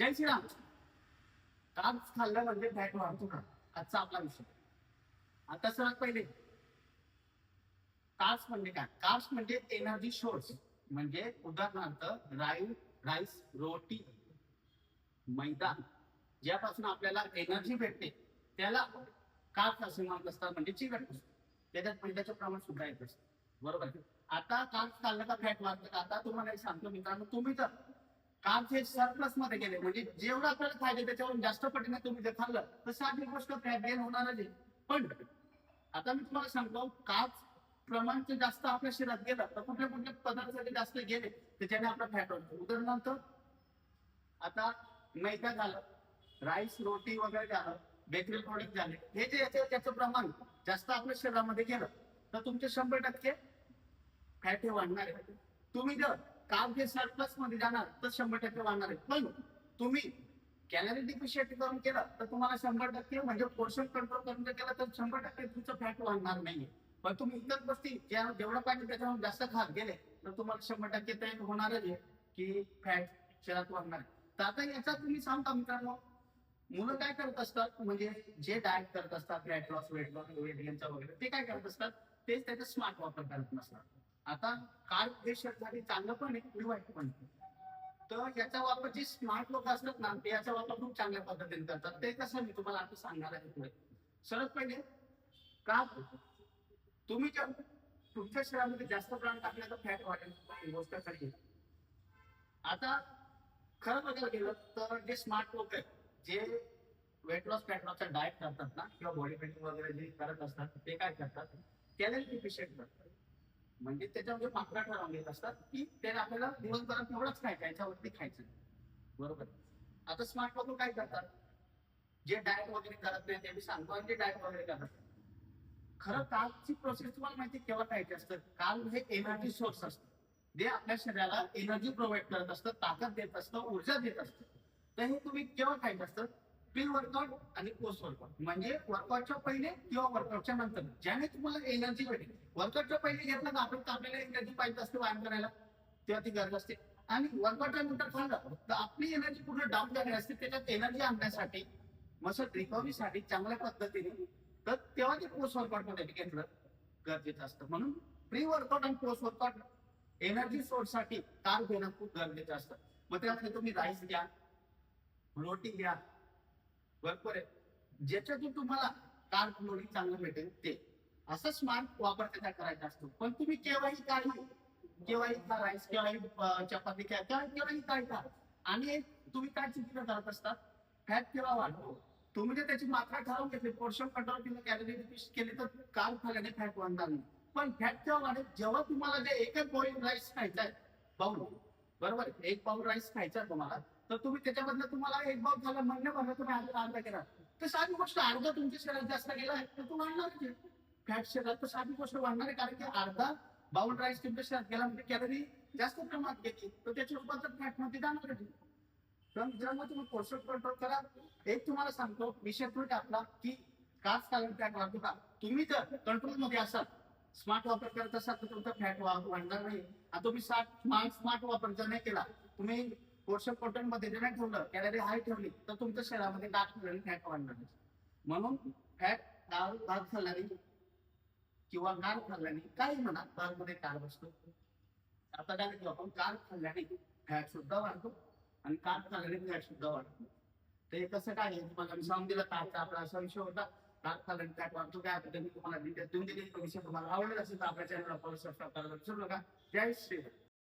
जय Shriram. Carbs खाल्लं म्हणजे fat वाढतो का, आजचा आपला विषय. आता सर्वात पहिले कार्ब्स म्हणजे काय. कार्ब्स म्हणजे एनर्जी सोर्स. म्हणजे उदाहरणार्थ राईस, रोटी, मैदा, ज्यापासून आपल्याला एनर्जी भेटते त्याला कार्ब्स असे म्हणत असतात. म्हणजे चिकट असतं, त्याच्यात मैद्याचं प्रमाण सुद्धा येत असतं. बरोबर. आता कार्ब्स खाल्लं का फॅट वाढतं का. आता तुम्हाला एक सांगतो मित्रांनो, तुम्ही जर कार्ब्स हे सरप्लस मध्ये गेले म्हणजे जेवढं आपल्याला खायचे त्याच्यावरून जास्त पटीने तुम्ही जर खाल्लं तर साधी गोष्ट फॅट गेन होणारच आहे. पण आता मी तुम्हाला सांगतो, कार्ब्स प्रमाण जर जास्त आपल्या शरीरात गेलं तर कुठल्या कुठल्या पदार्थासाठी जास्त गेले त्याच्याने आपला फॅट वाढतो. उदाहरणार्थ आता मैदा झालं, राईस रोटी वगैरे झालं, बेकरी प्रोडक्ट झाले, हे जे त्याचं प्रमाण जास्त आपल्या शरीरामध्ये गेलं तर तुमचे 100% फॅट हे वाढणार आहे. तुम्ही जर कार्ब हे सरप्लस मध्ये जाणार तर 100% वाढणार आहे. पण तुम्ही कॅलरी डिफिशियंट करून केलं तर तुम्हाला 100% म्हणजे पोर्शन कंट्रोल करून जर केलं तर 100% तुमचं फॅट वाढणार नाहीये. पण तुम्ही इतर गोष्टी जेवढं पाहिजे त्याच्यावर जास्त खात गेले तर तुम्हाला 100% ते होणारच आहे की फॅट शरीरात वाढणार आहे. तर आता याचा तुम्ही सांगता मित्रांनो, मुलं काय करत असतात म्हणजे जे डाएट करत असतात, fat loss, weight loss, weight गेनचा वगैरे, ते काय करत असतात, तेच त्याचा स्मार्ट वापर करत नसतात. आता कार्ब हे शरीरासाठी चांगलं पण आहे आणि वाईट पण आहे. तर याचा वापर जे स्मार्ट लोक असतात ना ते याचा वापर खूप चांगल्या पद्धतीने करतात. ते कसं मी तुम्हाला आता सांगणार आहे पुढे. सर्वात पहिले का तुम्ही जर तुमच्या शरीरामध्ये जास्त प्रमाण टाकलं तर फॅट वाढेल, ही गोष्ट खरी आहे. आता खरं बघायला गेलं तर जे स्मार्ट लोक आहेत, जे वेट लॉस फॅट लॉसचा डाएट करतात ना किंवा बॉडी बिल्डिंग वगैरे जे करत असतात ते काय करतात, कॅलरी डिफिशियंट करतात. म्हणजे त्याच्यामध्ये मात्रा ठरवून घेत असतात की त्याला आपल्याला दिवसभरात एवढंच खायचं, याच्यावरती खायचं. बरोबर. आता स्मार्ट लोक काय करतात, जे डाएट वगैरे करत नाही ते मी सांगतो, आणि जे डाएट वगैरे करतात, खरं कार्बची प्रोसेस तुम्हाला माहिती केव्हा खायची असतं. कार्ब हे एनर्जी सोर्स असतं, जे आपल्या शरीराला एनर्जी प्रोव्हाइड करत असतं, ताकद देत असतं, ऊर्जा देत असतं. तर हे तुम्ही केव्हा खायचं असतं, प्री वर्कआउट आणि पोस्ट वर्कआउट. म्हणजे वर्कआउटच्या पहिले किंवा वर्कआउटच्या नंतर, ज्याने तुम्हाला एनर्जी भेटेल. वर्कआउटच्या पहिले घेतलं तर आपल्याला एनर्जी पाहिजे असते व्यायाम करायला, तेव्हा ती गरज असते. आणि वर्कआउटच्या नंतर खाल्लं तर आपली एनर्जी पूर्ण डाऊन झाली असते. त्याच्यात एनर्जी आणण्यासाठी, मसल रिकव्हरीसाठी चांगल्या पद्धतीने, तर तेव्हा ते पोस्ट वर्कआउट मध्ये घेतलं गरजेचं असतं. म्हणून प्री वर्कआउट आणि पोस्ट वर्कआउट एनर्जी सोर्स साठी कार्ब घेणं खूप गरजेचं असतं. मग त्यामध्ये तुम्ही राईस घ्या, रोटी घ्या, बरोबर आहे, ज्याच्यातून तुम्हाला कार्ब लोडिंग चांगलं भेटेल ते. असं स्मार्ट वापर त्याचा करायचा असतो. पण तुम्ही केव्हाही खा राईस, केव्हाही चपाती घ्या, केव्हाही काय खा. आणि तुम्ही काय चुकीचं करत असतात, फॅट केव्हा वाढतो. तुम्ही जर त्याची मात्रा ठरवून घेतली, पोर्शन कंट्रोल केलं, कॅलरी डिफिश केली तर कार्ब खाल्ल्याने फॅट वाढणार नाही. पण फॅट केव्हा वाढेल, जेव्हा तुम्हाला जे एकच बॉईल राईस खायचा आहे, बाउल, बरोबर, एक बाउल राईस खायचा आहे तुम्हाला, तर तुम्ही त्याच्यामधलं तुम्हाला एक बाउल खाल्ला म्हणण्यामध्ये तुम्ही अर्धा केला, तर साधी गोष्ट अर्धा तुमच्या शरीरात जास्त गेला आहे तर तो वाढणार. फॅट शरीरात तर साधी गोष्ट वाढणार आहे, कारण की अर्धा बाउल राईस तुमच्या शरीरात गेला म्हणजे कॅलरी जास्त प्रमाणात घेतली तर त्याची रूपांतर फॅट मध्ये जाणार आहे. तर मित्रांनो तुम्ही पोषक कंट्रोल करा. एक तुम्हाला सांगतो विषय थोडा आपला की कार्ब्स खाल्ल्याने फॅट वाढतो का. तुम्ही जर कंट्रोल मध्ये असाल, स्मार्ट वापर करत असाल तर तुमचा फॅट वाढणार नाही. आणि तुम्ही स्मार्ट वापर जर नाही केला, तुम्ही पोषक कंट्रोल मध्ये जर नाही ठेवलं, कॅलरी हाय ठेवली, तर तुमच्या शरीरामध्ये डार्क फॅट वाढणार नाही. म्हणून फॅट भात खाल्ल्याने किंवा कार्ब खाल्ल्याने, काही म्हणा, कार्ब मध्ये कार्ब असतो. आता काय म्हणतो आपण, कार्ब खाल्ल्याने फॅट सुद्धा वाढतो आणि कार्ब खाल्ल्याने फॅट सुद्धा वाढतो. तर हे कसं काय आहे तुम्हाला मी सांगून दिलं. कार्बचा आपला असा विषय होता, कार्ब खाल्ल्याने फॅट वाढतो. काय होतं मी तुम्हाला डिटेल देऊन दिली. विषय तुम्हाला आवडत असेल तर आपल्या चॅनलला फॉलो सबस्क्राईब करायला विसरू नका. जय श्री